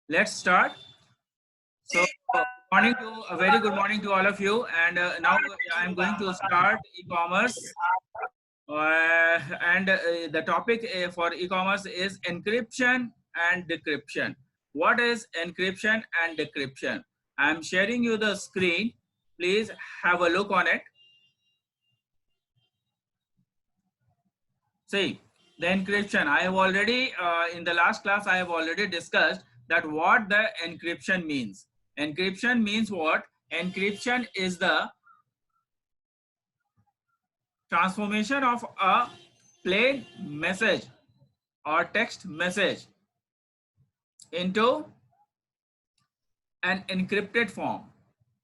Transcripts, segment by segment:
Let's start. So, a very good morning to all of you. And now I'm going to start e-commerce. And the topic for e-commerce is encryption and decryption. What is encryption and decryption? I'm sharing you the screen. Please have a look on it. See, the encryption. I have already, in the last class, I have already discussed that what the encryption means. Encryption means what? Encryption is the transformation of a plain message or text message into an encrypted form.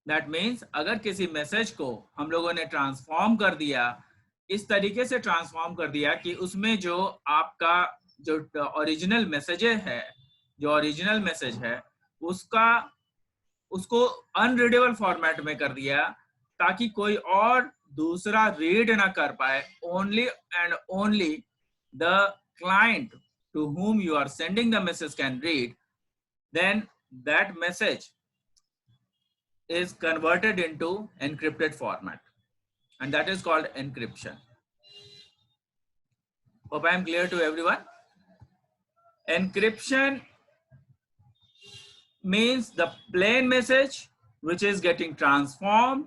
That means अगर किसी message को हम लोगों ने transform कर दिया, इस तरीके से ट्रांसफॉर्म कर दिया कि उसमें जो आपका जो ओरिजिनल मैसेज है, जो ओरिजिनल मैसेज है उसको अनरीडेबल फॉर्मेट में कर दिया ताकि कोई और दूसरा रीड ना कर पाए. Only and only the client to whom you are sending the message can read. Then that message is converted into encrypted format, and that is called encryption. Hope I am clear to everyone. Encryption means the plain message which is getting transformed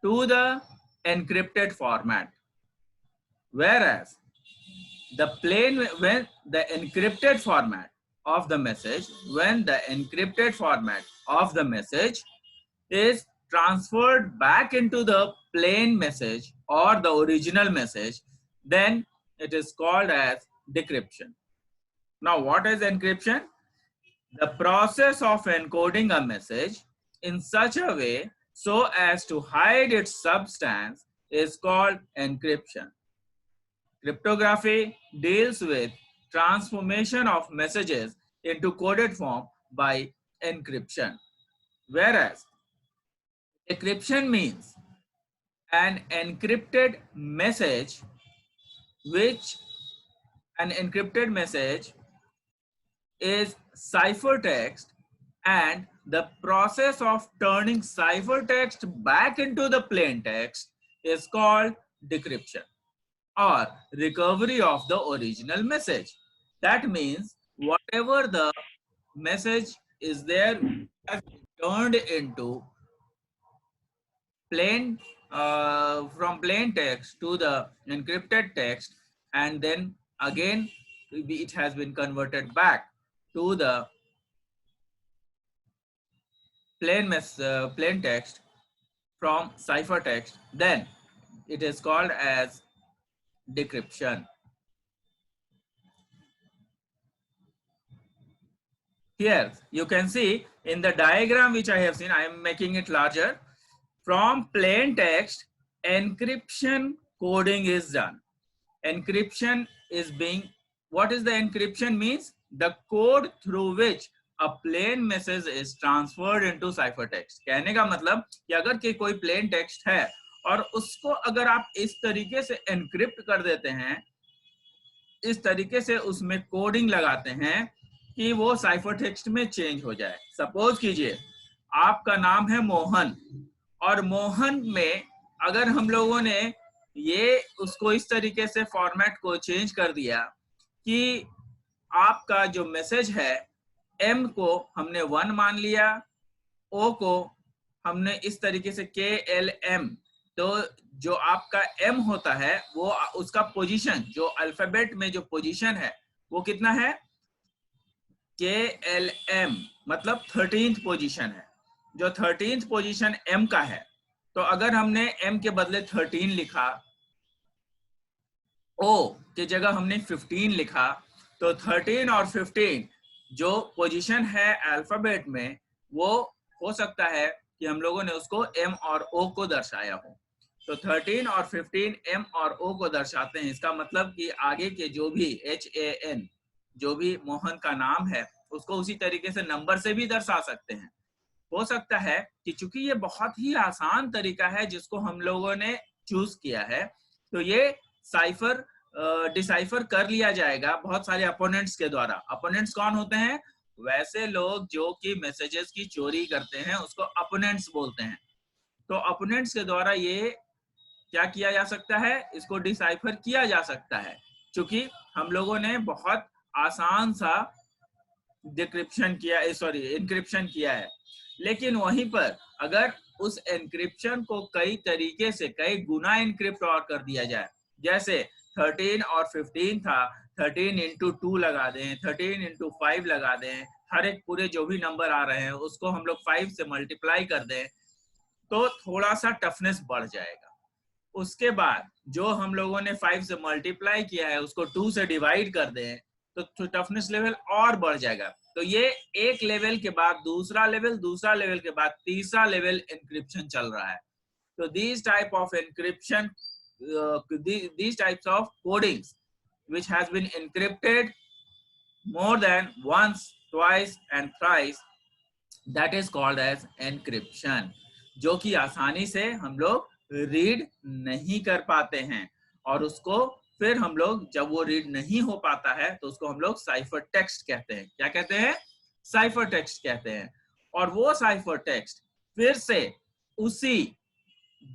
to the encrypted format, whereas when the encrypted format of the message is transferred back into the plain message or the original message, then it is called as decryption. Now, what is encryption? The process of encoding a message in such a way so as to hide its substance is called encryption. Cryptography deals with transformation of messages into coded form by encryption, whereas decryption means an encrypted message is ciphertext, and the process of turning ciphertext back into the plain text is called decryption or recovery of the original message. That means whatever the message is there has been turned into plain from plain text to the encrypted text, and then again it has been converted back to the plain text from ciphertext, then it is called as decryption. Here you can see in the diagram which I have seen, I am making it larger. From plain text, encryption coding is done. Encryption is being, what is the encryption means? The code through which a plain message is transferred into ciphertext. कहने का मतलब कि अगर कि कोई plain text है और उसको अगर आप इस तरीके से encrypt कर देते हैं, इस तरीके से उसमें कोडिंग लगाते हैं कि वो ciphertext में चेंज हो जाए. सपोज कीजिए आपका नाम है मोहन, और मोहन में अगर हम लोगों ने ये उसको इस तरीके से फॉर्मेट को चेंज कर दिया कि आपका जो मैसेज है M को हमने 1 मान लिया, O को हमने इस तरीके से KLM, तो जो आपका M होता है वो उसका पोजीशन, जो अल्फाबेट में जो पोजीशन है वो कितना है? KLM, मतलब 13th पोजीशन है. जो 13th पोजीशन M का है, तो अगर हमने M के बदले 13 लिखा, O की जगह हमने 15 लिखा, तो 13 और 15 जो पोजीशन है अल्फाबेट में, वो हो सकता है कि हम लोगों ने उसको M और O को दर्शाया हो. तो 13 और 15 M और O को दर्शाते हैं. इसका मतलब कि आगे के जो भी HAN, जो भी मोहन का नाम है, उसको उसी तरीके से नंबर से भी दर्शा सकते हैं. हो सकता है कि चूंकि ये बहुत ही आसान तरीका है जिसको हम लोगों ने चूज किया है, तो ये डिसाइफर कर लिया जाएगा बहुत सारे अपोनेंट्स के द्वारा. अपोनेंट्स कौन होते हैं? वैसे लोग जो कि मैसेजेस की चोरी करते हैं उसको अपोनेंट्स बोलते हैं। तो अपोनेंट्स के द्वारा ये क्या किया जा सकता है, इसको डिसाइफर किया जा सकता है, क्योंकि हम लोगों ने बहुत आसान सा डिक्रिप्शन किया, सॉरी एन्क्रिप्शन किया है। लेकिन वहीं पर अगर उस एन्क्रिप्शन को कई तरीके से कई गुना एन्क्रिप्ट और कर दिया जाए, जैसे 13 और 15 था, 13 इंटू 2 लगा दें, 13 इंटू 5 लगा दें, हर एक पूरे जो भी नंबर आ रहे हैं उसको हम लोग 5 से मल्टीप्लाई कर दें, तो थोड़ा सा टफनेस बढ़ जाएगा। उसके बाद जो हम लोगों ने 5 से मल्टीप्लाई किया है उसको 2 से डिवाइड कर दें, तो टफनेस लेवल और बढ़ जाएगा। तो ये एक लेवल के बाद दूसरा लेवल, दूसरा लेवल के बाद तीसरा लेवल एन्क्रिप्शन चल रहा है। तो these type of encryption, these types of codings which has been encrypted more than once, twice and thrice, that is called as encryption, जो कि आसानी से हम लोग रीड नहीं कर पाते हैं। और उसको फिर हम लोग जब वो रीड नहीं हो पाता है तो उसको हम लोग साइफर टेक्स्ट कहते हैं। क्या कहते हैं? साइफर टेक्स्ट कहते हैं। और वो साइफर टेक्स्ट फिर से उसी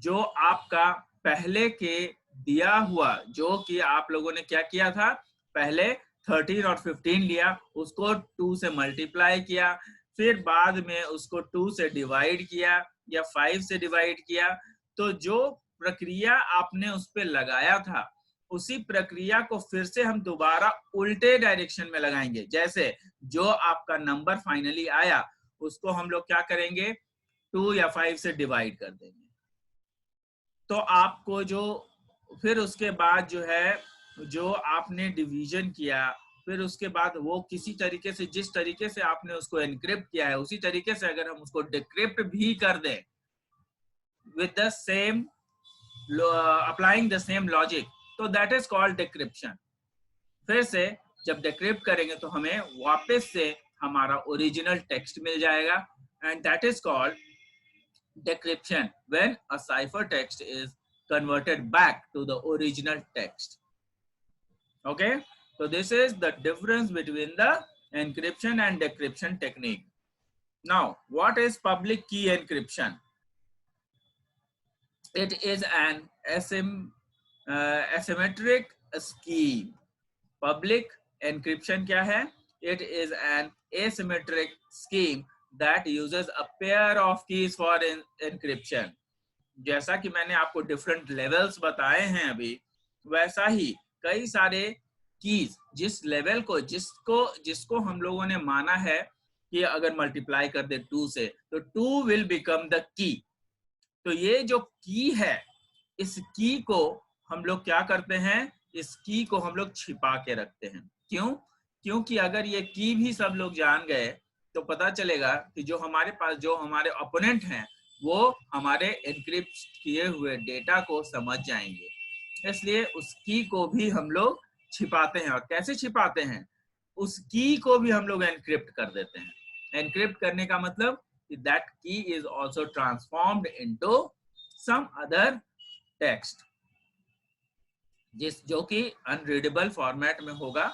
जो आपका पहले के दिया हुआ, जो कि आप लोगों ने क्या किया था, पहले 13 और 15 लिया, उसको 2 से मल्टीप्लाई किया, फिर बाद में उसको 2 से डिवाइड किया या 5 से डिवाइड किया। तो जो प्रक्रिया आपने उस पर लगाया था उसी प्रक्रिया को फिर से हम दोबारा उल्टे डायरेक्शन में लगाएंगे। जैसे जो आपका नंबर फाइनली आया उसको हम लोग क्या करेंगे, 2 या 5 से डिवाइड कर देंगे। तो आपको जो फिर उसके बाद जो है जो आपने डिवीजन किया, फिर उसके बाद वो किसी तरीके से, जिस तरीके से आपने उसको एनक्रिप्ट किया है उसी तरीके से अगर हम उसको डिक्रिप्ट भी कर दें with the same applying the same logic, तो that is called decryption। फिर से जब डिक्रिप्ट करेंगे तो हमें वापस से हमारा ओरिजिनल टेक्स्ट मिल जाएगा, and that is called decryption when a cipher text is converted back to the original text. Okay, so this is the difference between the encryption and decryption technique. Now, what is public key encryption? It is an asymmetric scheme. Public encryption क्या है? It is an asymmetric scheme that uses a pair of keys for encryption. जैसा कि मैंने आपको different levels बताए हैं अभी, वैसा ही कई सारे कीज, जिस लेवल को जिसको हम लोगों ने माना है कि अगर मल्टीप्लाई कर दे 2 से तो 2 विल बिकम द की। तो ये जो की है, इस की को हम लोग क्या करते हैं, इस की को हम लोग छिपा के रखते हैं। क्यों? क्योंकि अगर ये की भी सब लोग जान गए तो पता चलेगा कि जो हमारे पास जो हमारे ओपोनेंट हैं वो हमारे एनक्रिप्ट किए हुए डेटा को समझ जाएंगे, इसलिए उस की को भी हम लोग छिपाते हैं। और कैसे छिपाते हैं? उस की को भी हम लोग एनक्रिप्ट कर देते हैं। एनक्रिप्ट करने का मतलब that key is also transformed into some other text, जो कि unreadable format में होगा,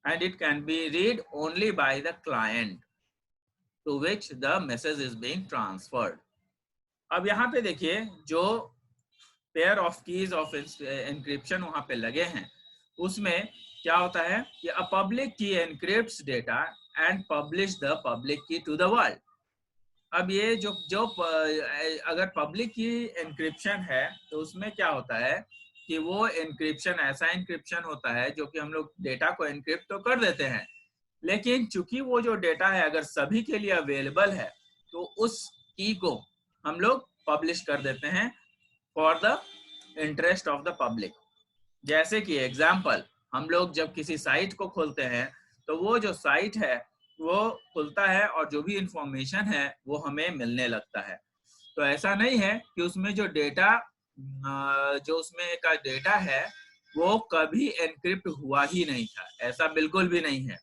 and it can be read only by the client to which the message is being transferred. अब यहाँ पे देखिए जो pair of keys of encryption वहां पे लगे हैं, उसमें क्या होता है कि a public key encrypts data and publish the public key to the world. अब ये जो अगर पब्लिक की एनक्रिप्शन है तो उसमें क्या होता है कि वो एनक्रिप्शन ऐसा एनक्रिप्शन होता है जो कि हम लोग डेटा को एनक्रिप्ट तो कर देते हैं, लेकिन चूंकि वो जो डेटा है अगर सभी के लिए अवेलेबल है तो उस की को हम लोग पब्लिश कर देते हैं for the interest of the public. जैसे कि एग्जाम्पल, हम लोग जब किसी साइट को खोलते हैं तो वो जो साइट है वो खुलता है और जो भी इंफॉर्मेशन है वो हमें मिलने लगता है। तो ऐसा नहीं है कि उसमें जो डेटा जो उसमें का डेटा है वो कभी एनक्रिप्ट हुआ ही नहीं था, ऐसा बिल्कुल भी नहीं है।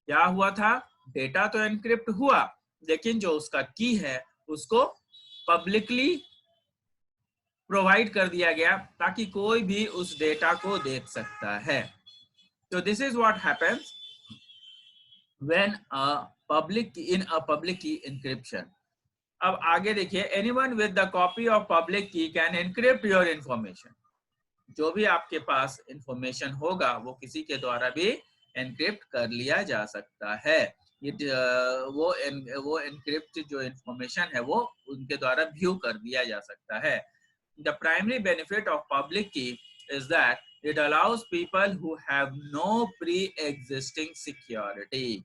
क्या हुआ था? डेटा तो एनक्रिप्ट हुआ, लेकिन जो उसका की है उसको पब्लिकली प्रोवाइड कर दिया गया ताकि कोई भी उस डेटा को देख सकता है। तो this is what happens when a in a public key encryption. अब आगे देखिए, anyone with the copy of public key can encrypt your information. जो भी आपके पास इंफॉर्मेशन होगा वो किसी के द्वारा भी एनक्रिप्ट कर लिया जा सकता है। ये वो एनक्रिप्ट जो इंफॉर्मेशन है वो उनके द्वारा व्यू कर दिया जा सकता है। The primary benefit of public key is that it allows people who have no pre-existing security.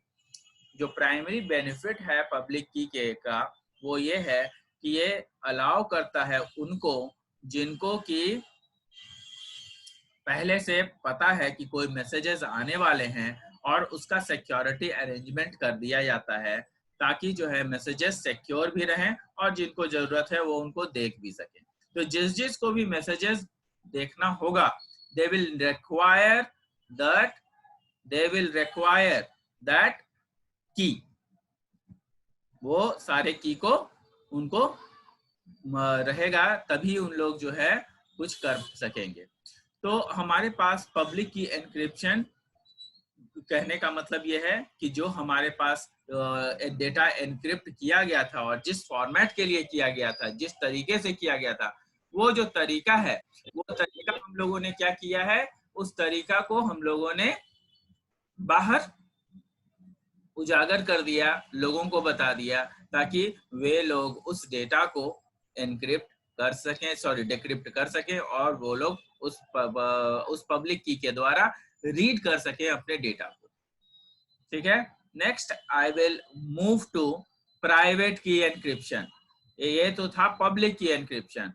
जो प्राइमरी बेनिफिट है पब्लिक की का वो ये है कि ये अलाउ करता है उनको जिनको कि पहले से पता है कि कोई मैसेजेस आने वाले हैं और उसका सिक्योरिटी अरेंजमेंट कर दिया जाता है ताकि जो है मैसेजेस सिक्योर भी रहें और जिनको जरूरत है वो उनको देख भी सके। तो जिस को भी मैसेजेस देखना होगा दे विल रिक्वायर दैट की, वो सारे की को उनको रहेगा तभी उन लोग जो है कुछ कर सकेंगे। तो हमारे पास पब्लिक की एनक्रिप्शन कहने का मतलब ये है कि जो हमारे पास डेटा एनक्रिप्ट किया गया था और जिस फॉर्मेट के लिए किया गया था, जिस तरीके से किया गया था, वो जो तरीका है वो तरीका हम लोगों ने क्या किया है, उस तरीका को हम लोगों ने बाहर उजागर कर दिया, लोगों को बता दिया ताकि वे लोग उस डेटा को एनक्रिप्ट कर सकें, डिक्रिप्ट कर सकें और वो लोग उस पब्लिक की के द्वारा रीड कर सकें अपने डेटा को। ठीक है, next I will move to private key encryption. ये तो था पब्लिक की एनक्रिप्शन।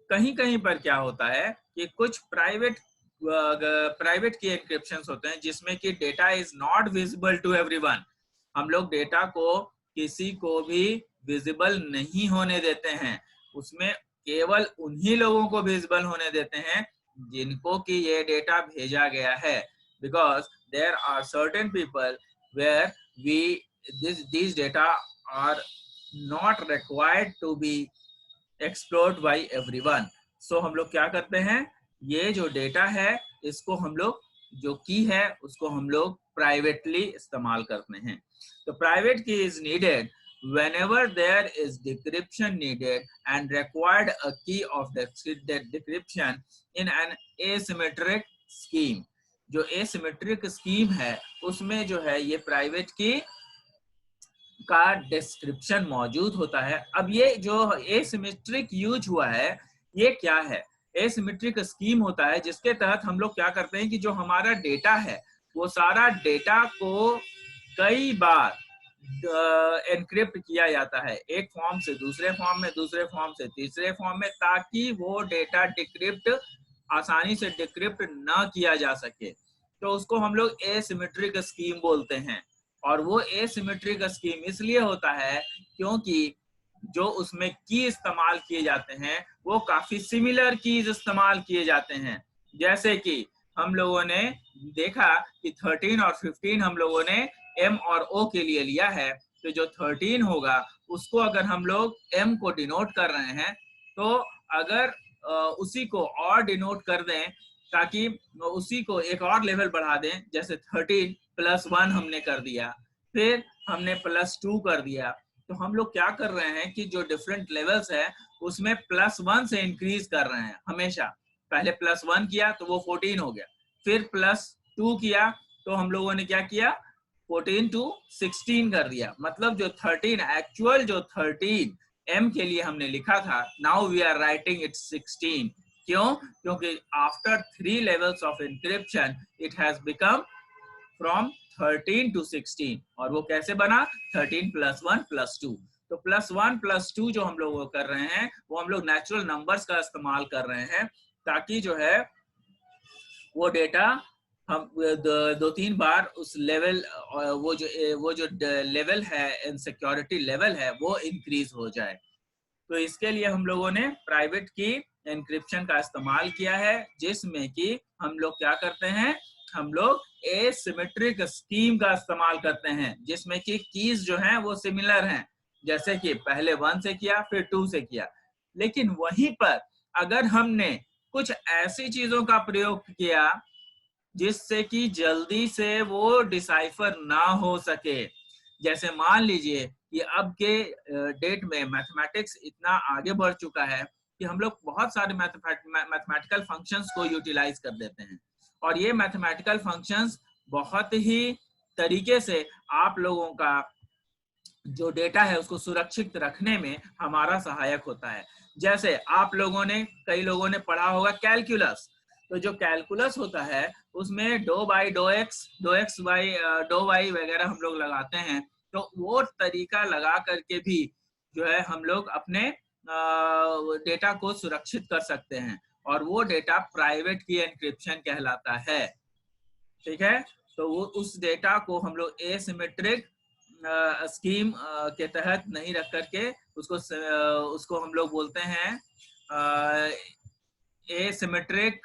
कहीं कहीं पर क्या होता है कि कुछ प्राइवेट की एनक्रिप्शंस होते हैं जिसमें कि data is not visible to everyone. हम लोग डेटा को किसी को भी विजिबल नहीं होने देते हैं, उसमें केवल उन्हीं लोगों को विजिबल होने देते हैं जिनको कि ये डेटा भेजा गया है, because there are certain people where these data are not required to be explored by everyone. So हम लोग क्या करते हैं, ये जो डेटा है इसको हम लोग जो की है उसको हम लोग प्राइवेटली इस्तेमाल करते हैं। तो प्राइवेट की is needed whenever there is decryption needed and required a key of decryption in an asymmetric scheme. जो asymmetric scheme है उसमें जो है ये प्राइवेट की का डिस्क्रिप्शन मौजूद होता है। अब ये जो एसिमेट्रिक यूज हुआ है ये क्या है, एसिमेट्रिक स्कीम होता है जिसके तहत हम लोग क्या करते हैं कि जो हमारा डेटा है वो सारा डेटा को कई बार एनक्रिप्ट किया जाता है, एक फॉर्म से दूसरे फॉर्म में, दूसरे फॉर्म से तीसरे फॉर्म में, ताकि वो डेटा डिक्रिप्ट आसानी से डिक्रिप्ट ना किया जा सके। तो उसको हम लोग एसिमेट्रिक स्कीम बोलते हैं। और वो एसिमेट्रिक स्कीम इसलिए होता है क्योंकि जो उसमें की इस्तेमाल किए जाते हैं वो काफी सिमिलर कीज इस्तेमाल किए जाते हैं। जैसे कि हम लोगों ने देखा कि 13 और 15 हम लोगों ने M और O के लिए लिया है, तो जो 13 होगा उसको अगर हम लोग M को डिनोट कर रहे हैं तो अगर उसी को और डिनोट कर दें ताकि उसी को एक और लेवल बढ़ा दें, जैसे 13 +1 हमने कर दिया, फिर हमने +2 कर दिया, तो हम लोग क्या कर रहे हैं कि जो डिफरेंट लेवल्स है उसमें +1 से इंक्रीज कर रहे हैं हमेशा। पहले +1 किया तो वो 14 हो गया, फिर +2 किया तो हम लोगों ने क्या किया 14 to 16 कर दिया। मतलब जो 13 एक्चुअल जो 13 M के लिए हमने लिखा था, now we are writing it 16। क्यों? क्योंकि after 3 levels of encryption it has become from 13 to 16। और वो कैसे बना 13 +1 +2। तो +1 +2 जो हम लोग कर रहे हैं वो हम लोग नेचुरल नंबर्स का इस्तेमाल कर रहे हैं ताकि जो है वो डेटा हम 2-3 बार उस लेवल वो जो लेवल है इनसिक्योरिटी लेवल है वो इंक्रीज हो जाए। तो इसके लिए हम लोगों ने प्राइवेट की एनक्रिप्शन का इस्तेमाल किया है जिसमें कि हम लोग क्या करते हैं, हम लोग एसिमेट्रिक स्कीम का इस्तेमाल करते हैं जिसमें कि कीज जो हैं वो सिमिलर हैं, जैसे कि पहले 1 से किया फिर 2 से किया। लेकिन वहीं पर अगर हमने कुछ ऐसी चीजों का प्रयोग किया जिससे कि जल्दी से वो डिसाइफर ना हो सके। जैसे मान लीजिए कि अब के डेट में मैथमेटिक्स इतना आगे बढ़ चुका है कि हम लोग बहुत सारे मैथमेटिकल फंक्शंस को यूटिलाइज कर देते हैं, और ये मैथमेटिकल फंक्शंस बहुत ही तरीके से आप लोगों का जो डेटा है उसको सुरक्षित रखने में हमारा सहायक होता है। जैसे आप लोगों ने, कई लोगों ने पढ़ा होगा कैलकुलस। तो जो कैलकुलस होता है उसमें d by d x by d y वगैरह हम लोग लगाते हैं। तो वो तरीका लगा करके भी जो है हम लोग अपने डेटा को सुरक्षित कर सकते हैं, और वो डेटा प्राइवेट की एन्क्रिप्शन कहलाता है। ठीक है, तो वो उस डेटा को हम लोग एसिमेट्रिक स्कीम के तहत नहीं रख करके उसको हम लोग बोलते हैं एसिमेट्रिक,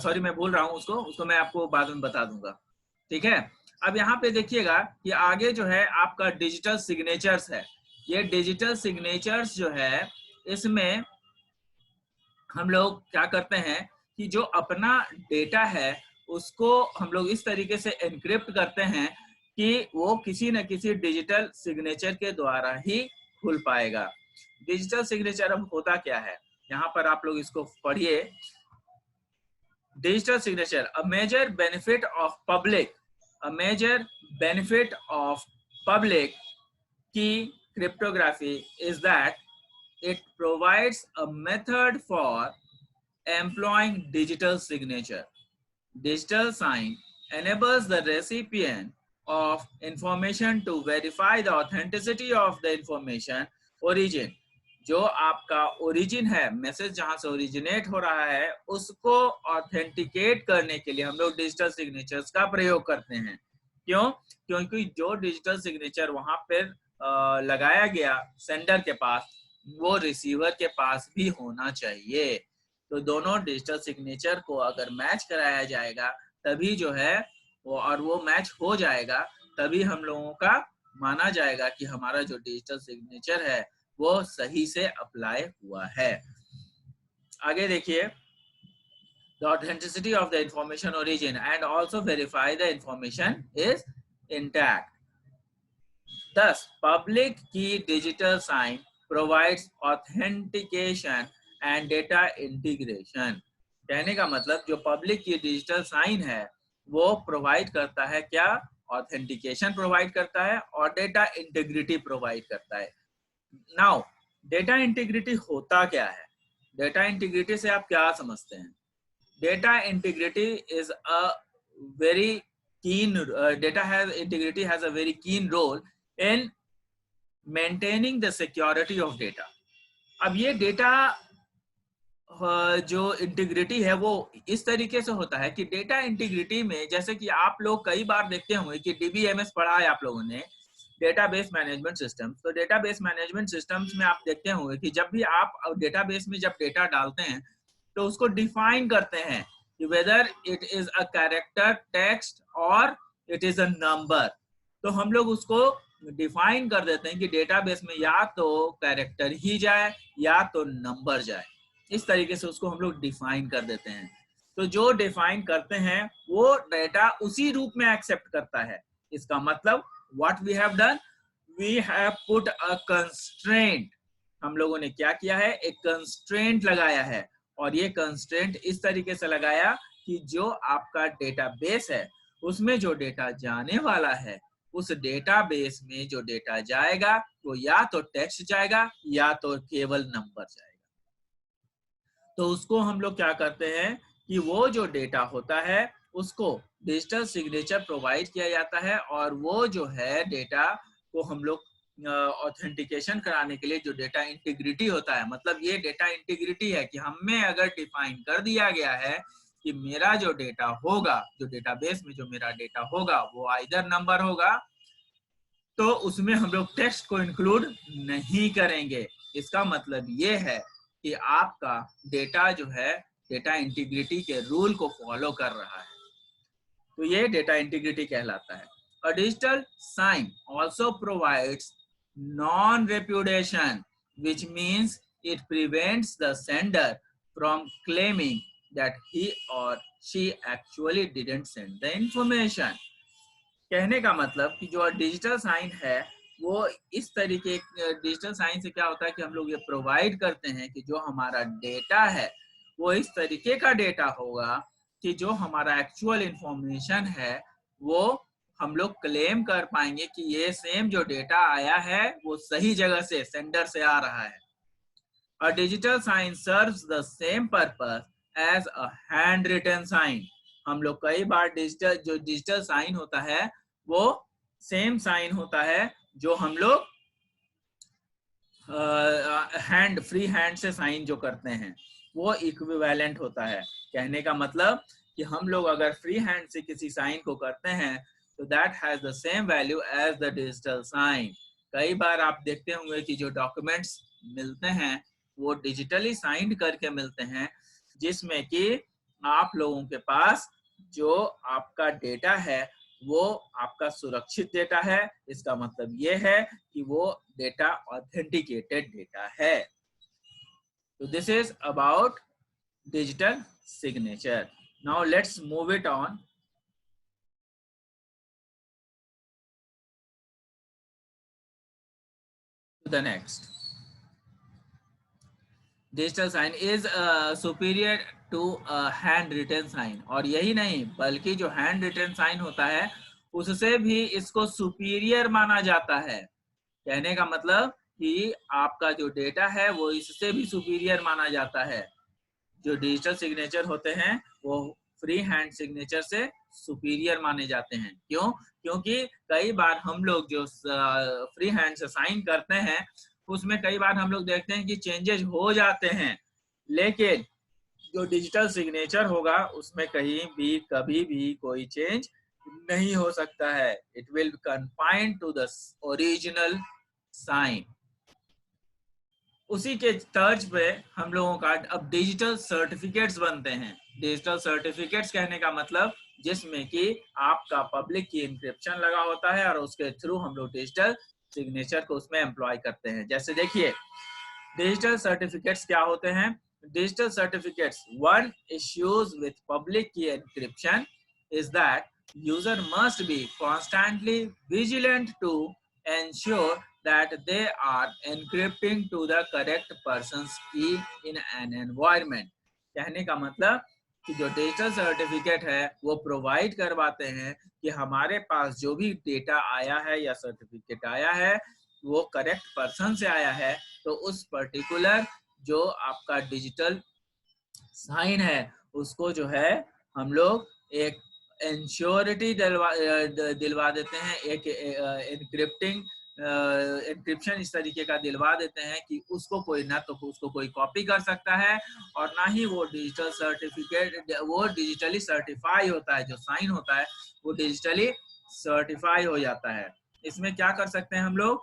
सॉरी मैं भूल रहा हूँ उसको मैं आपको बाद में बता दूंगा। ठीक है, अब यहाँ पे देखिएगा कि आगे जो है आपका डिजिटल सिग्नेचर्स है। ये डिजिटल सिग्नेचर्स जो है इसमें हम लोग क्या करते हैं कि जो अपना डेटा है उसको हम लोग इस तरीके से एनक्रिप्ट करते हैं कि वो किसी न किसी डिजिटल सिग्नेचर के द्वारा ही खुल पाएगा। डिजिटल सिग्नेचर अब होता क्या है, यहाँ पर आप लोग इसको पढ़िए। Digital signature, a major benefit of public key cryptography is that it provides a method for employing digital signature. Digital sign enables the recipient of information to verify the authenticity of the information origin. जो आपका origin है, message जहां से originate हो रहा है, उसको authenticate करने के लिए हम लोग डिजिटल सिग्नेचर्स का प्रयोग करते हैं। क्यों? क्योंकि जो डिजिटल सिग्नेचर वहां पर लगाया गया सेंडर के पास, वो रिसीवर के पास भी होना चाहिए। तो दोनों डिजिटल सिग्नेचर को अगर मैच कराया जाएगा तभी जो है वो मैच हो जाएगा, तभी हम लोगों का माना जाएगा कि हमारा जो डिजिटल सिग्नेचर है वो सही से अप्लाई हुआ है। आगे देखिए, the authenticity of the information origin and also verify the information is intact. Thus, public key digital sign provides authentication and data integration. कहने का मतलब जो पब्लिक की डिजिटल साइन है वो प्रोवाइड करता है क्या? ऑथेंटिकेशन प्रोवाइड करता है और डेटा इंटीग्रिटी प्रोवाइड करता है। नाउ डेटा इंटीग्रिटी होता क्या है? डेटा इंटीग्रिटी से आप क्या समझते हैं? Data integrity is a very keen integrity has a very keen role in maintaining the security of data. अब ये डेटा जो इंटीग्रिटी है वो इस तरीके से होता है कि डेटा इंटीग्रिटी में, जैसे कि आप लोग कई बार देखते होंगे कि डीबीएमएस पढ़ा है आप लोगों ने, डेटाबेस मैनेजमेंट सिस्टम। तो डेटाबेस मैनेजमेंट सिस्टम्स में आप देखते होंगे कि जब भी आप डेटाबेस में जब डेटा डालते हैं तो उसको डिफाइन करते हैं कि whether it is a character, text और इट इज अ नंबर। तो हम लोग उसको डिफाइन कर देते हैं कि डेटाबेस में या तो कैरेक्टर ही जाए या तो नंबर जाए। इस तरीके से उसको हम लोग डिफाइन कर देते हैं। तो जो डिफाइन करते हैं वो डेटा उसी रूप में एक्सेप्ट करता है। इसका मतलब what we have done, we have put a constraint. हम लोगों ने क्या किया है? एक कंस्ट्रेंट लगाया है, और ये कंस्ट्रेंट इस तरीके से लगाया कि जो आपका डेटाबेस है उसमें जो डेटा जाने वाला है, उस डेटाबेस में जो डेटा जाएगा वो या तो टेक्स्ट जाएगा या तो केवल नंबर जाएगा। तो उसको हम लोग क्या करते हैं कि वो जो डेटा होता है उसको डिजिटल सिग्नेचर प्रोवाइड किया जाता है, और वो जो है डेटा को हम लोग ऑथेंटिकेशन कराने के लिए जो डेटा इंटीग्रिटी होता है, मतलब ये डेटा इंटीग्रिटी है कि हमें अगर डिफाइन कर दिया गया है कि मेरा जो डेटा होगा, जो डेटाबेस में जो मेरा डेटा होगा वो आइदर नंबर होगा, तो उसमें हम लोग टेक्स्ट को इंक्लूड नहीं करेंगे। इसका मतलब ये है कि आपका डेटा जो है डेटा इंटीग्रिटी के रूल को फॉलो कर रहा है। तो ये डेटा इंटीग्रिटी कहलाता है। A digital sign also provides non-repudiation, which means it prevents the sender from claiming that he or she actually didn't send the information. कहने का मतलब कि जो डिजिटल साइन है वो इस तरीके, डिजिटल साइन से क्या होता है कि हम लोग ये प्रोवाइड करते हैं कि जो हमारा डेटा है वो इस तरीके का डेटा होगा कि जो हमारा एक्चुअल इंफॉर्मेशन है वो हम लोग क्लेम कर पाएंगे कि ये सेम जो डेटा आया है वो सही जगह से, सेंडर से आ रहा है. A digital sign serves the same purpose as a handwritten sign. हम लोग कई बार डिजिटल साइन होता है वो सेम साइन होता है जो हम लोग फ्री हैंड से साइन जो करते हैं वो इक्विवेलेंट होता है. कहने का मतलब कि हम लोग अगर फ्री हैंड से किसी साइन को करते हैं तो that has the same value as the digital sign. कई बार आप देखते होंगे कि जो डॉक्यूमेंट्स मिलते हैं वो डिजिटली साइंड करके मिलते हैं, जिसमें कि आप लोगों के पास जो आपका डेटा है वो आपका सुरक्षित डेटा है. इसका मतलब ये है कि वो डेटा ऑथेंटिकेटेड डेटा है. तो this is about digital signature. Now let's move it on. The next, digital sign is superior to handwritten sign. और यही नहीं बल्कि जो हैंड रिटन साइन होता है उससे भी इसको सुपीरियर माना जाता है. कहने का मतलब कि आपका जो डेटा है वो इससे भी सुपीरियर माना जाता है. जो डिजिटल सिग्नेचर होते हैं वो फ्री हैंड सिग्नेचर से सुपीरियर माने जाते हैं. क्यों? क्योंकि कई बार हम लोग जो फ्री हैंड से साइन करते हैं उसमें कई बार हम लोग देखते हैं कि चेंजेस हो जाते हैं, लेकिन जो डिजिटल सिग्नेचर होगा उसमें कहीं भी कभी भी कोई चेंज नहीं हो सकता है. It will confined to the original sign. उसी के तर्ज पे हम लोगों का अब डिजिटल सर्टिफिकेट्स बनते हैं. डिजिटल सर्टिफिकेट्स कहने का मतलब जिसमें कि आपका पब्लिक की इंक्रिप्शन लगा होता है और उसके थ्रू हम लोग डिजिटल सिग्नेचर को उसमें एम्प्लॉय करते हैं. जैसे देखिए डिजिटल सर्टिफिकेट्स क्या होते हैं. Digital certificates one issues with public key encryption is that user must be constantly vigilant to ensure that they are encrypting to the correct person's key in an environment. कहने का मतलब कि जो digital certificate है वो provide करवाते हैं कि हमारे पास जो भी डेटा आया है या सर्टिफिकेट आया है वो करेक्ट पर्सन से आया है. तो उस पर्टिकुलर जो आपका डिजिटल साइन है उसको जो है हम लोग एक इंश्योरिटी दिलवा देते हैं, एक एनक्रिप्शन इस तरीके का दिलवा देते हैं कि उसको कोई ना तो उसको कोई कॉपी कर सकता है और ना ही वो डिजिटल सर्टिफिकेट वो डिजिटली सर्टिफाई होता है. जो साइन होता है वो डिजिटली सर्टिफाई हो जाता है. इसमें क्या कर सकते हैं हम लोग,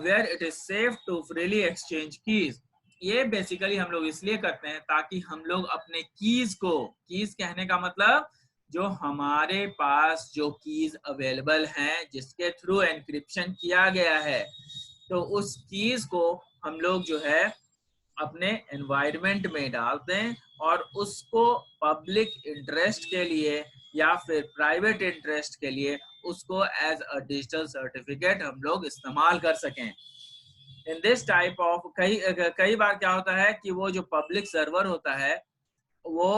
where it is safe to freely exchange keys. ये बेसिकली हम लोग इसलिए करते हैं ताकि हम लोग अपने कीज को, कीज कहने का मतलब जो हमारे पास जो कीज अवेलेबल हैं जिसके थ्रू एनक्रिप्शन किया गया है, तो उस कीज को हम लोग जो है अपने एनवायरनमेंट में डाल दें और उसको पब्लिक इंटरेस्ट के लिए या फिर प्राइवेट इंटरेस्ट के लिए उसको एज अ डिजिटल सर्टिफिकेट हम लोग इस्तेमाल कर सकें. इन दिस टाइप ऑफ कई बार क्या होता है कि वो जो पब्लिक सर्वर होता है वो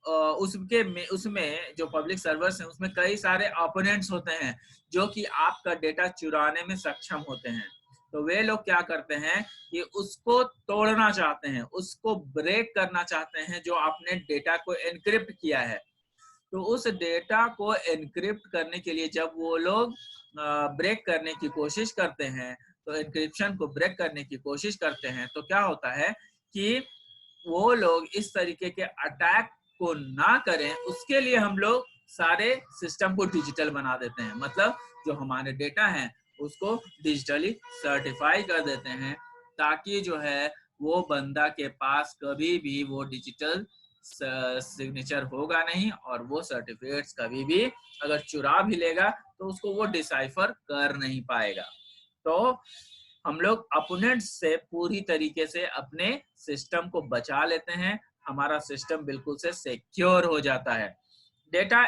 उसमें जो पब्लिक सर्वर्स हैं उसमें कई सारे ओपोनेंट्स होते हैं जो कि आपका डेटा चुराने में सक्षम होते हैं. तो वे लोग क्या करते हैं कि उसको तोड़ना चाहते हैं, उसको ब्रेक करना चाहते हैं जो आपने डेटा को एनक्रिप्ट किया है. तो उस डेटा को एनक्रिप्ट करने के लिए जब वो लोग ब्रेक करने की कोशिश करते हैं, तो एनक्रिप्शन को ब्रेक करने की कोशिश करते हैं, तो क्या होता है कि वो लोग इस तरीके के अटैक को ना करें उसके लिए हम लोग सारे सिस्टम को डिजिटल बना देते हैं. मतलब जो हमारे डेटा हैं उसको डिजिटली सर्टिफाई कर देते हैं ताकि जो है वो बंदा के पास कभी भी वो डिजिटल सिग्नेचर होगा नहीं और वो सर्टिफिकेट्स कभी भी अगर चुरा भी लेगा तो उसको वो डिसाइफर कर नहीं पाएगा. तो हम लोग अपोनेंट्स से पूरी तरीके से अपने सिस्टम को बचा लेते हैं. हमारा सिस्टम बिल्कुल से सिक्योर हो जाता है। Data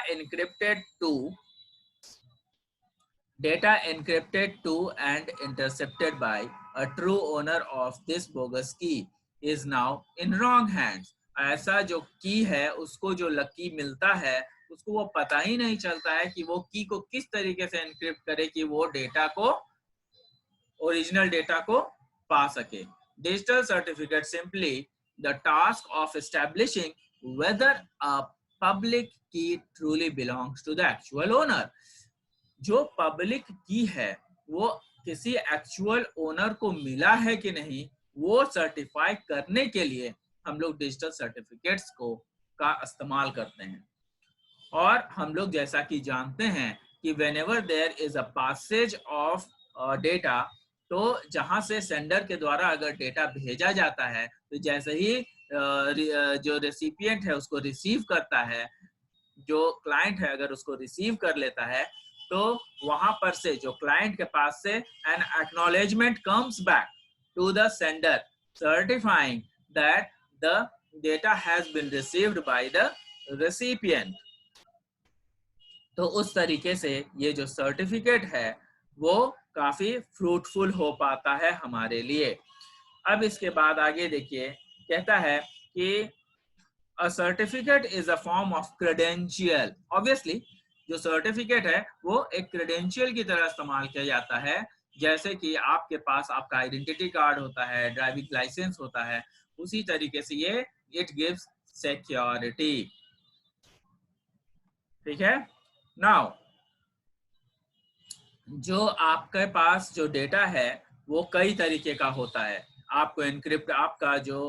encrypted to and intercepted by a true owner of this bogus key is now in wrong hands। ऐसा जो की है उसको जो लकी मिलता है उसको वो पता ही नहीं चलता है कि वो की को किस तरीके से एनक्रिप्ट करे कि वो डेटा को, ओरिजिनल डेटा को पा सके। Digital certificate simply the task of establishing whether a public key truly belongs to the actual owner. जो पब्लिक की है वो किसी एक्चुअल ओनर को मिला है कि नहीं, वो सर्टिफाई करने के लिए हम लोग डिजिटल सर्टिफिकेट्स को का इस्तेमाल करते हैं। और हम लोग जैसा कि जानते हैं कि whenever there is a passage of data, तो जहां से सेंडर के द्वारा अगर डेटा भेजा जाता है तो जैसे ही जो रेसिपिएंट है उसको रिसीव करता है, जो क्लाइंट है अगर उसको रिसीव कर लेता है, तो वहां पर से जो क्लाइंट के पास से an acknowledgement comes back to the sender certifying that the data has been received by the recipient. तो उस तरीके से ये जो सर्टिफिकेट है वो काफी फ्रूटफुल हो पाता है हमारे लिए। अब इसके बाद आगे देखिए, कहता है कि a certificate is a form of credential। obviously जो सर्टिफिकेट है वो एक क्रेडेंशियल की तरह इस्तेमाल किया जाता है। जैसे कि आपके पास आपका आइडेंटिटी कार्ड होता है, ड्राइविंग लाइसेंस होता है, उसी तरीके से ये इट गिव्स सिक्योरिटी। ठीक है। नाउ जो आपके पास जो डेटा है वो कई तरीके का होता है। आपको एनक्रिप्ट, आपका जो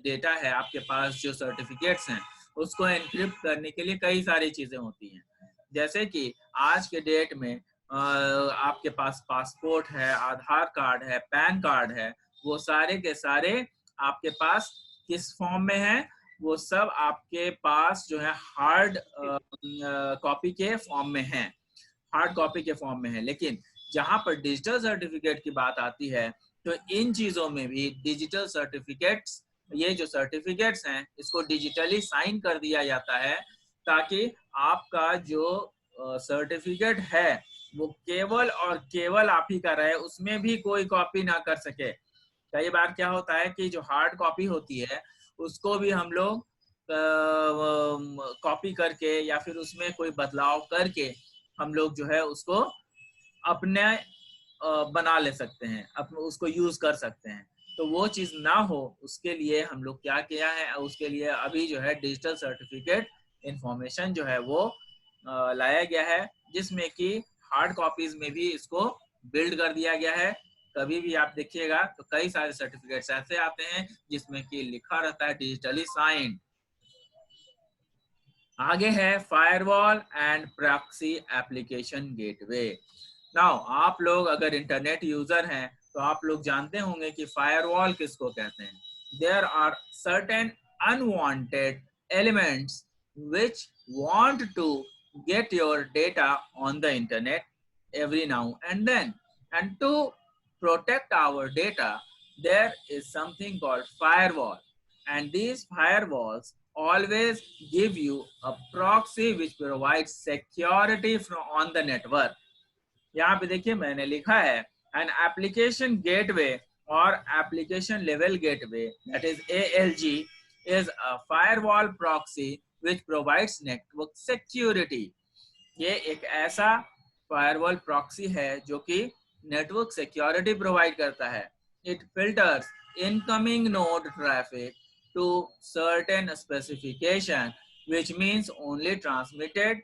डेटा है, आपके पास जो सर्टिफिकेट्स हैं उसको एनक्रिप्ट करने के लिए कई सारी चीजें होती हैं। जैसे कि आज के डेट में आपके पास पासपोर्ट है, आधार कार्ड है, पैन कार्ड है, वो सारे के सारे आपके पास किस फॉर्म में है? वो सब आपके पास जो है हार्ड कॉपी के फॉर्म में है, हार्ड कॉपी के फॉर्म में है। लेकिन जहां पर डिजिटल सर्टिफिकेट की बात आती है तो इन चीजों में भी डिजिटल सर्टिफिकेट्स, ये जो सर्टिफिकेट्स हैं इसको डिजिटली साइन कर दिया जाता है ताकि आपका जो सर्टिफिकेट है वो केवल और केवल आप ही का रहे, उसमें भी कोई कॉपी ना कर सके। कई बार क्या होता है कि जो हार्ड कॉपी होती है उसको भी हम लोग कॉपी करके या फिर उसमें कोई बदलाव करके हम लोग जो है उसको अपने बना ले सकते हैं, अपने उसको यूज कर सकते हैं। तो वो चीज ना हो उसके लिए हम लोग क्या किया है, उसके लिए अभी जो है डिजिटल सर्टिफिकेट इंफॉर्मेशन जो है वो लाया गया है, जिसमें कि हार्ड कॉपीज में भी इसको बिल्ड कर दिया गया है। कभी भी आप देखिएगा तो कई सारे सर्टिफिकेट्स ऐसे आते हैं जिसमें कि लिखा रहता है डिजिटली साइंड। आगे है firewall and proxy application gateway. Now आप लोग अगर इंटरनेट यूजर हैं तो आप लोग जानते होंगे कि फायरवॉल किसको कहते हैं। There are certain unwanted elements which want to get your data on the internet every now and then, and to protect our data there is something called firewall, and these firewalls always give you a proxy which provides security from on the network। यहाँ पे देखिए मैंने लिखा है an application gateway or application level gateway, that is ALG, is a firewall proxy which provides network security। ये एक ऐसा firewall proxy है जो कि नेटवर्क सिक्योरिटी प्रोवाइड करता है। It filters incoming node traffic to certain specification which means only transmitted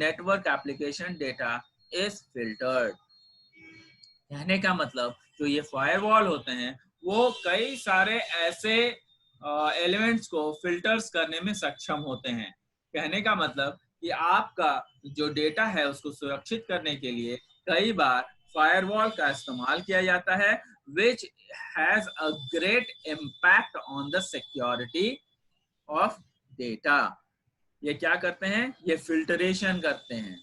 network application data is filtered। कहने का मतलब जो ये फायरवॉल होते हैं वो कई सारे ऐसे एलिमेंट्स को फिल्टर्स करने में सक्षम होते हैं। कहने का मतलब कि आपका जो डेटा है उसको सुरक्षित करने के लिए कई बार फायरवॉल का इस्तेमाल किया जाता है which has a great impact on the security of data। ये क्या करते हैं? ये फिल्टरेशन करते हैं।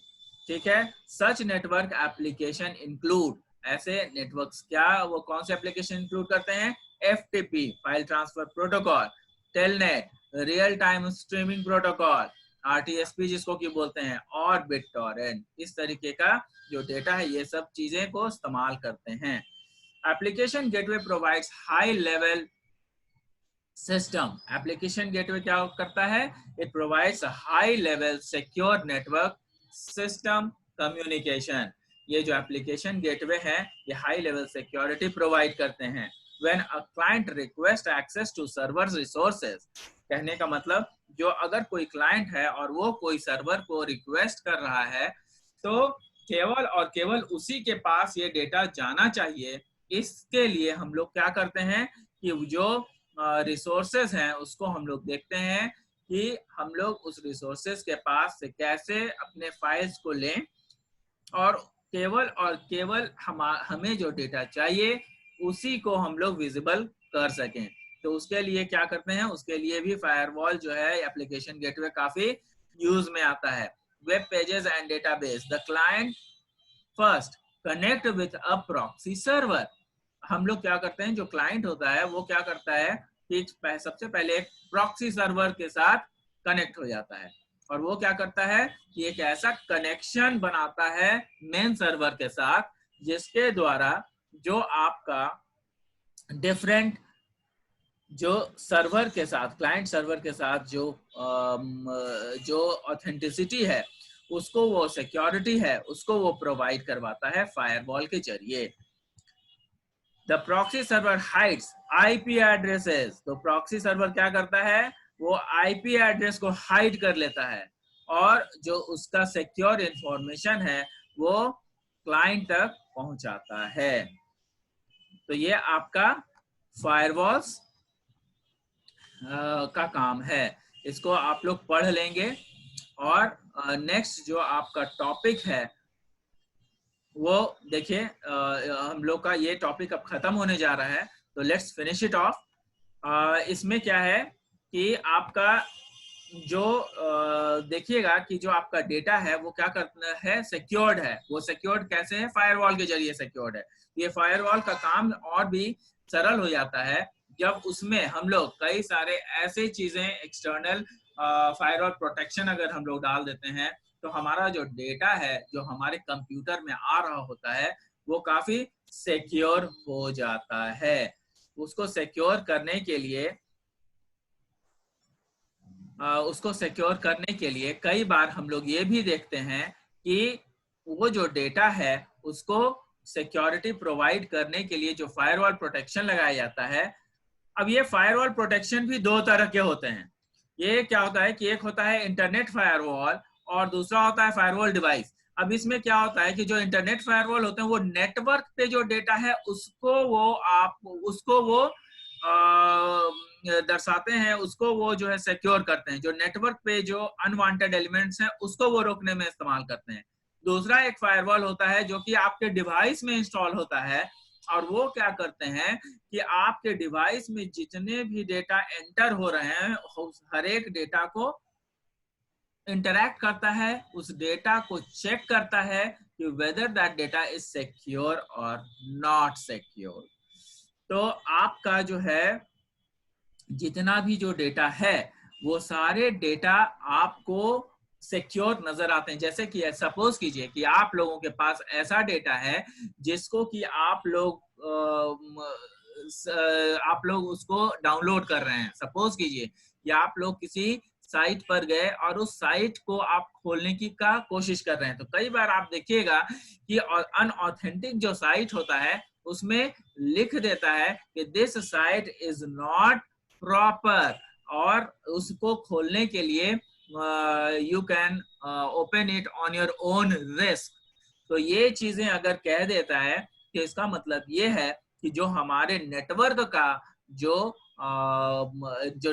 ठीक है। सच नेटवर्क एप्लीकेशन इंक्लूड, ऐसे नेटवर्क्स क्या, वो कौन से एप्लीकेशन इंक्लूड करते हैं? FTP file transfer protocol, telnet real time streaming protocol, RTSP जिसको कि बोलते हैं, और BitTorrent, इस तरीके का जो डेटा है ये सब चीजें को इस्तेमाल करते हैं। Application gateway provides high level system. Application gateway क्या करता है? It provides high level secure network system communication. ये जो एप्लीकेशन गेटवे है ये हाई लेवल सिक्योरिटी प्रोवाइड करते हैं। When a client request access to server's resources, कहने का मतलब जो अगर कोई क्लाइंट है और वो कोई सर्वर को रिक्वेस्ट कर रहा है तो केवल और केवल उसी के पास ये डेटा जाना चाहिए। इसके लिए हम लोग क्या करते हैं कि जो रिसोर्सेज हैं उसको हम लोग देखते हैं कि हम लोग उस रिसोर्सेज के पास से कैसे अपने फाइल्स को लें और केवल हमें जो डेटा चाहिए उसी को हम लोग विजिबल कर सकें। तो उसके लिए क्या करते हैं? उसके लिए भी फायरवॉल जो है एप्लीकेशन गेटवे काफी यूज में आता है। Web pages and database, the client first connect with a proxy server. हम लोग क्या करते हैं, जो क्लाइंट होता है वो क्या करता है कि सबसे पहले एक प्रॉक्सी सर्वर के साथ कनेक्ट हो जाता है और वो क्या करता है कि एक ऐसा कनेक्शन बनाता है मेन सर्वर के साथ जिसके द्वारा जो आपका डिफरेंट जो सर्वर के साथ, क्लाइंट सर्वर के साथ जो ऑथेंटिसिटी है उसको, वो सिक्योरिटी है उसको वो प्रोवाइड करवाता है फायरवॉल के जरिए। The proxy server hides IP addresses. तो प्रॉक्सी सर्वर क्या करता है? वो IP एड्रेस को हाइड कर लेता है और जो उसका सिक्योर इंफॉर्मेशन है वो क्लाइंट तक पहुंचाता है। तो ये आपका फायरवॉल्स का काम है। इसको आप लोग पढ़ लेंगे और नेक्स्ट जो आपका टॉपिक है वो देखिए, हम लोग का ये टॉपिक अब खत्म होने जा रहा है तो लेट्स फिनिश इट ऑफ। इसमें क्या है कि आपका जो देखिएगा कि जो आपका डेटा है वो क्या करना है, सिक्योर्ड है। वो सिक्योर्ड कैसे है? फायरवॉल के जरिए सिक्योर्ड है। ये फायरवॉल का काम और भी सरल हो जाता है जब उसमें हम लोग कई सारे ऐसे चीजें एक्सटर्नल फायरवॉल प्रोटेक्शन अगर हम लोग डाल देते हैं तो हमारा जो डेटा है जो हमारे कंप्यूटर में आ रहा होता है वो काफी सिक्योर हो जाता है। उसको सिक्योर करने के लिए कई बार हम लोग ये भी देखते हैं कि वो जो डेटा है उसको सिक्योरिटी प्रोवाइड करने के लिए जो फायरवॉल प्रोटेक्शन लगाया जाता है। अब ये फायरवॉल प्रोटेक्शन भी दो तरह के होते हैं। ये क्या होता है कि एक होता है इंटरनेट फायरवॉल और दूसरा होता है फायरवॉल डिवाइस। अब इसमें क्या होता है कि जो इंटरनेट फायरवॉल होते हैं वो नेटवर्क पे जो डेटा है उसको वो दर्शाते हैं, उसको वो जो है सिक्योर करते हैं। जो नेटवर्क पे जो अनवांटेड एलिमेंट्स हैं उसको वो रोकने में इस्तेमाल करते हैं। दूसरा एक फायरवॉल होता है जो कि आपके डिवाइस में इंस्टॉल होता है और वो क्या करते हैं कि आपके डिवाइस में जितने भी डेटा एंटर हो रहे हैं हर एक डेटा को इंटरैक्ट करता है, उस डेटा को चेक करता है कि whether that data is secure और नॉट सिक्योर। तो आपका जो है जितना भी जो डेटा है वो सारे डेटा आपको सिक्योर नजर आते हैं। जैसे कि सपोज कीजिए कि आप लोगों के पास ऐसा डेटा है जिसको कि आप लोग उसको डाउनलोड कर रहे हैं। सपोज कीजिए या आप लोग किसी साइट पर गए और उस साइट को आप खोलने की कोशिश कर रहे हैं। तो कई बार आप देखिएगा कि अनऑथेंटिक जो साइट होता है उसमें लिख देता है कि this site is not proper और उसको खोलने के लिए you can open it on your own risk. तो ये चीजें अगर कह देता है कि इसका मतलब ये है कि जो हमारे नेटवर्क का जो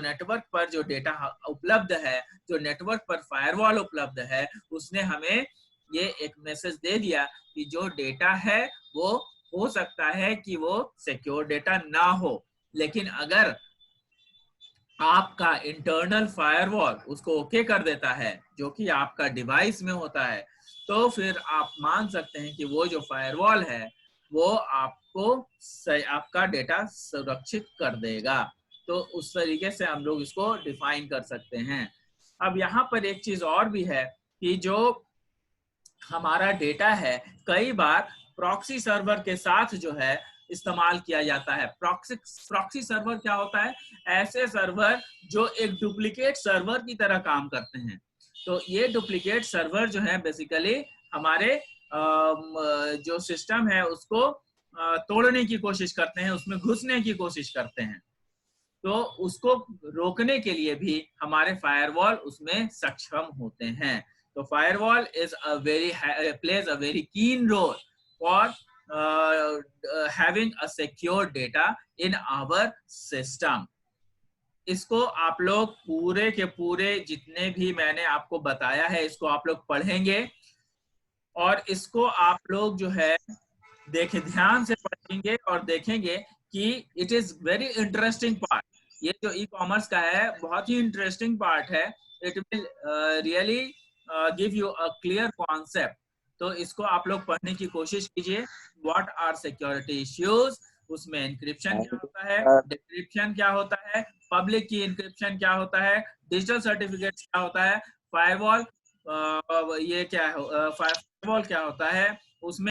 नेटवर्क पर जो डेटा उपलब्ध है, जो नेटवर्क पर फायरवॉल उपलब्ध है, उसने हमें ये एक मैसेज दे दिया कि जो डेटा है वो हो सकता है कि वो सिक्योर डेटा ना हो, लेकिन अगर आपका इंटरनल फायरवॉल उसको ओके कर देता है जो कि आपका डिवाइस में होता है, तो फिर आप मान सकते हैं कि वो जो फायरवॉल है वो आपको आपका डेटा सुरक्षित कर देगा। तो उस तरीके से हम लोग इसको डिफाइन कर सकते हैं। अब यहाँ पर एक चीज और भी है कि जो हमारा डेटा है कई बार प्रॉक्सी सर्वर के साथ जो है इस्तेमाल किया जाता है। प्रॉक्सी सर्वर क्या होता है? ऐसे सर्वर जो एक डुप्लीकेट सर्वर की तरह काम करते हैं। तो ये डुप्लीकेट सर्वर जो है बेसिकली हमारे जो सिस्टम है उसको तोड़ने की कोशिश करते हैं, उसमें घुसने की कोशिश करते हैं। तो उसको रोकने के लिए भी हमारे फायरवॉल उसमें सक्षम होते हैं। तो firewall is a very plays a very keen role for having a secure data in our system। इसको आप लोग पूरे के पूरे जितने भी मैंने आपको बताया है इसको आप लोग पढ़ेंगे और इसको आप लोग जो है देखें, ध्यान से पढ़ेंगे और देखेंगे कि it is very interesting part. ये जो ई कॉमर्स का है बहुत ही इंटरेस्टिंग पार्ट है। It will really give you a clear concept. तो इसको आप लोग पढ़ने की कोशिश कीजिए। व्हाट आर सिक्योरिटी इश्यूज, उसमें इंक्रिप्शन क्या होता है, डिक्रिप्शन क्या होता है, पब्लिक की इंक्रिप्शन क्या होता है, डिजिटल सर्टिफिकेट क्या होता है, फायरवॉल ये क्या है, फायरवॉल क्या होता है, उसमें